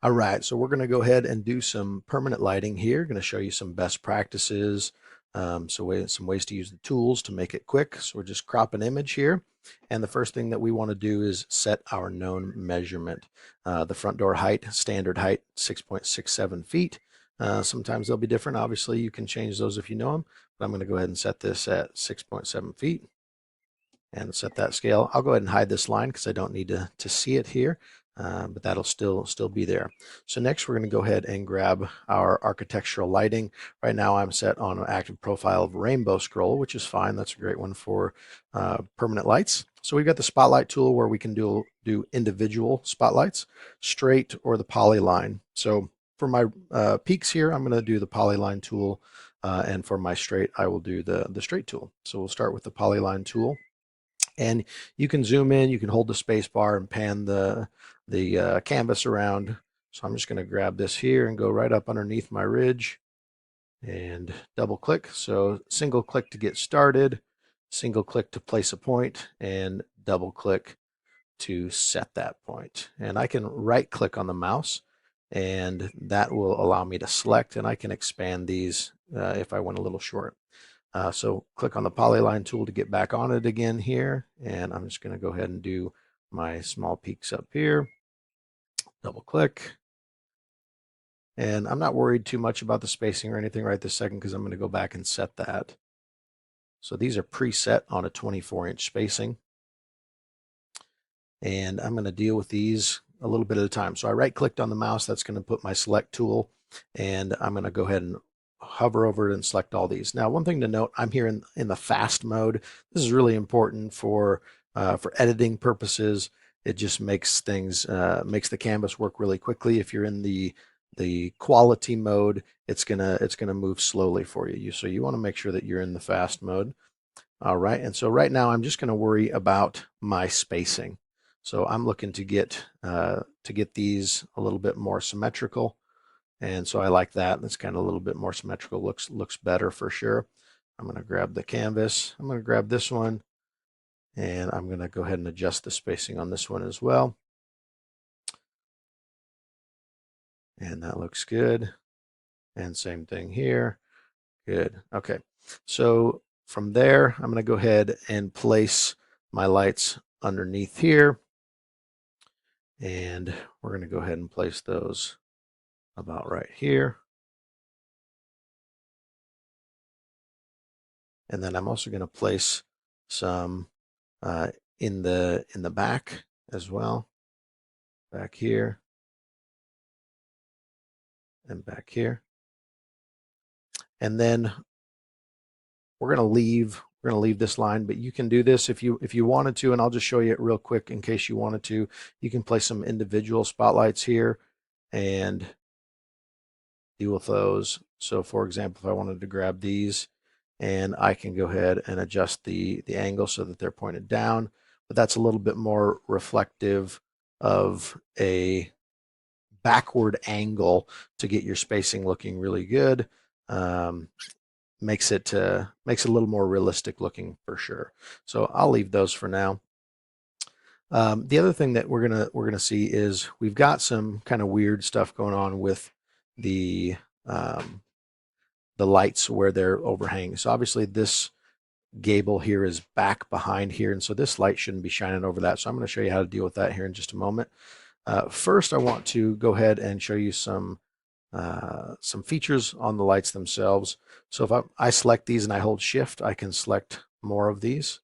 All right, so we're going to go ahead and do some permanent lighting here. Going to show you some best practices, some ways to use the tools to make it quick. So we're just crop an image here. And the first thing that we want to do is set our known measurement. The front door height, standard height, 6.67 feet. Sometimes they'll be different. Obviously, you can change those if you know them, but I'm going to go ahead and set this at 6.7 feet and set that scale. I'll go ahead and hide this line because I don't need to see it here, but that'll still be there. So next we're going to go ahead and grab our architectural lighting. Right now I'm set on an active profile of rainbow scroll, which is fine. That's a great one for permanent lights. So we've got the spotlight tool where we can do individual spotlights, straight or the polyline. So for my peaks here, I'm going to do the polyline tool, and for my straight, I will do the straight tool. So we'll start with the polyline tool. And you can zoom in, you can hold the space bar and pan the canvas around. So I'm just going to grab this here and go right up underneath my ridge and double click. So single click to get started, single click to place a point, and double click to set that point. And I can right click on the mouse and that will allow me to select, and I can expand these if I want a little short. So click on the polyline tool to get back on it again here. And I'm just going to go ahead and do my small peaks up here. Double click. And I'm not worried too much about the spacing or anything right this second because I'm going to go back and set that. So these are preset on a 24-inch spacing. And I'm going to deal with these a little bit at a time. So I right clicked on the mouse. That's going to put my select tool. And I'm going to go ahead and hover over it and select all these. Now, one thing to note, I'm here in the fast mode. This is really important for editing purposes. It just makes things makes the canvas work really quickly. If you're in the quality mode, it's gonna move slowly for you. So you want to make sure that you're in the fast mode. All right, and so right now I'm just going to worry about my spacing. So I'm looking to get these a little bit more symmetrical. And so I like that. It's kind of a little bit more symmetrical, looks better for sure. I'm going to grab the canvas. I'm going to grab this one, and I'm going to go ahead and adjust the spacing on this one as well. And that looks good. And same thing here. Good. Okay. So from there, I'm going to go ahead and place my lights underneath here. And we're going to go ahead and place those about right here. And then I'm also going to place some in the back as well, back here and back here. And then we're going to leave this line, but you can do this if you wanted to, and I'll just show you it real quick in case you wanted to. You can place some individual spotlights here and deal with those. So for example, if I wanted to grab these, and I can go ahead and adjust the angle so that they're pointed down, but that's a little bit more reflective of a backward angle to get your spacing looking really good. Makes it a little more realistic looking for sure. So I'll leave those for now. The other thing that we're gonna see is we've got some kind of weird stuff going on with the lights where they're overhanging. So obviously this gable here is back behind here, and so this light shouldn't be shining over that. So I'm going to show you how to deal with that here in just a moment. First, I want to go ahead and show you some features on the lights themselves. So if I select these and I hold shift, I can select more of these,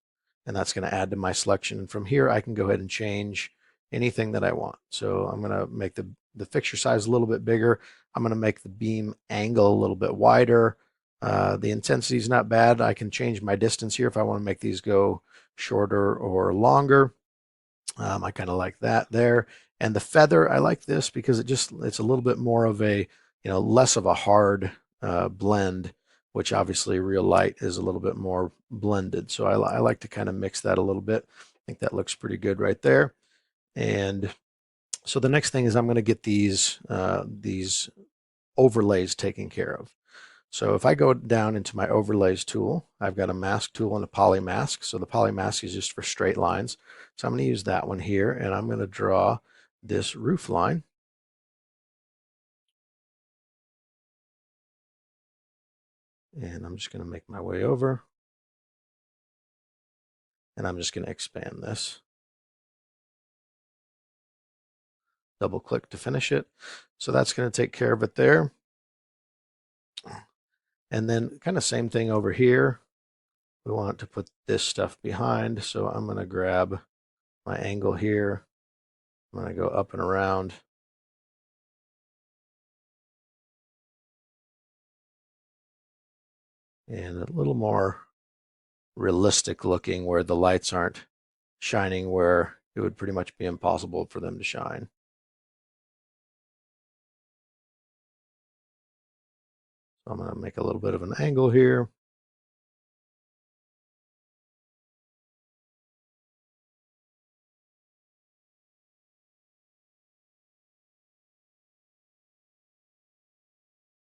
and that's going to add to my selection. And from here, I can go ahead and change anything that I want. So I'm going to make the fixture size a little bit bigger. I'm going to make the beam angle a little bit wider. The intensity is not bad. I can change my distance here if I want to make these go shorter or longer. I kind of like that there. And the feather, I like this because it's a little bit more of a, less of a hard blend, which obviously real light is a little bit more blended. So I like to kind of mix that a little bit. I think that looks pretty good right there. And so the next thing is I'm going to get these overlays taken care of. So if I go down into my overlays tool, I've got a mask tool and a poly mask. So the poly mask is just for straight lines. So I'm going to use that one here, and I'm going to draw this roof line. And I'm just going to make my way over. And I'm just going to expand this. Double click to finish it. So that's going to take care of it there. And then kind of same thing over here. We want to put this stuff behind. So I'm going to grab my angle here. I'm going to go up and around. And a little more realistic looking where the lights aren't shining where it would pretty much be impossible for them to shine. So I'm going to make a little bit of an angle here.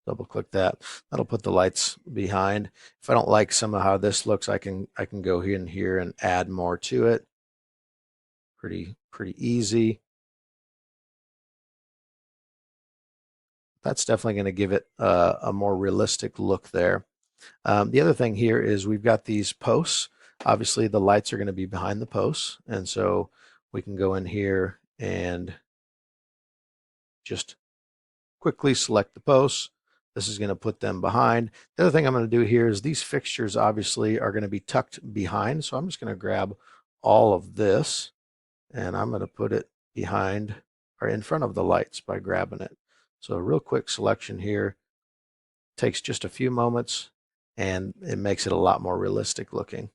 Double click that. That'll put the lights behind. If I don't like some of how this looks, I can go in here and add more to it. Pretty easy. That's definitely going to give it a more realistic look there. The other thing here is we've got these posts. Obviously, the lights are going to be behind the posts, and so we can go in here and just quickly select the posts. This is going to put them behind. The other thing I'm going to do here is these fixtures obviously are going to be tucked behind, so I'm just going to grab all of this and I'm going to put it behind or in front of the lights by grabbing it. So a real quick selection here. Takes just a few moments and it makes it a lot more realistic looking.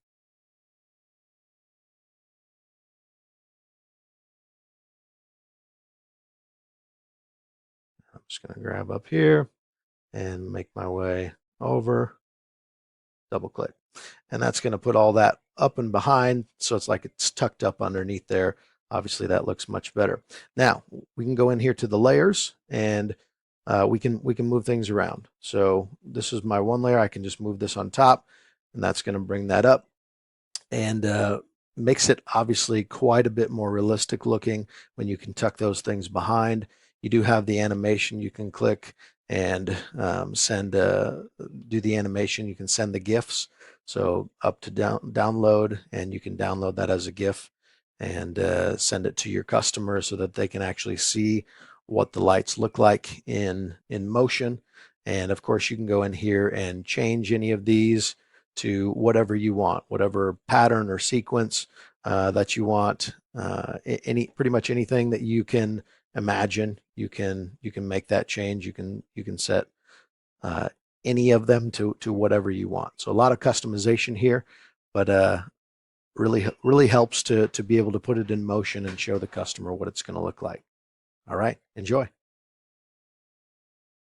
I'm just going to grab up here and make my way over, double click. And that's going to put all that up and behind, so it's like it's tucked up underneath there. Obviously, that looks much better. Now, we can go in here to the layers and we can move things around. So this is my one layer. I can just move this on top, and that's going to bring that up and makes it obviously quite a bit more realistic looking when you can tuck those things behind. You do have the animation you can click and do the animation. You can send the GIFs. So up to download, and you can download that as a GIF and send it to your customer so that they can actually see what the lights look like in motion. And of course, you can go in here and change any of these to whatever you want, whatever pattern or sequence that you want. Pretty much anything that you can imagine, you can make that change. You can set any of them to whatever you want. So a lot of customization here, but really helps to be able to put it in motion and show the customer what it's going to look like. All right, enjoy.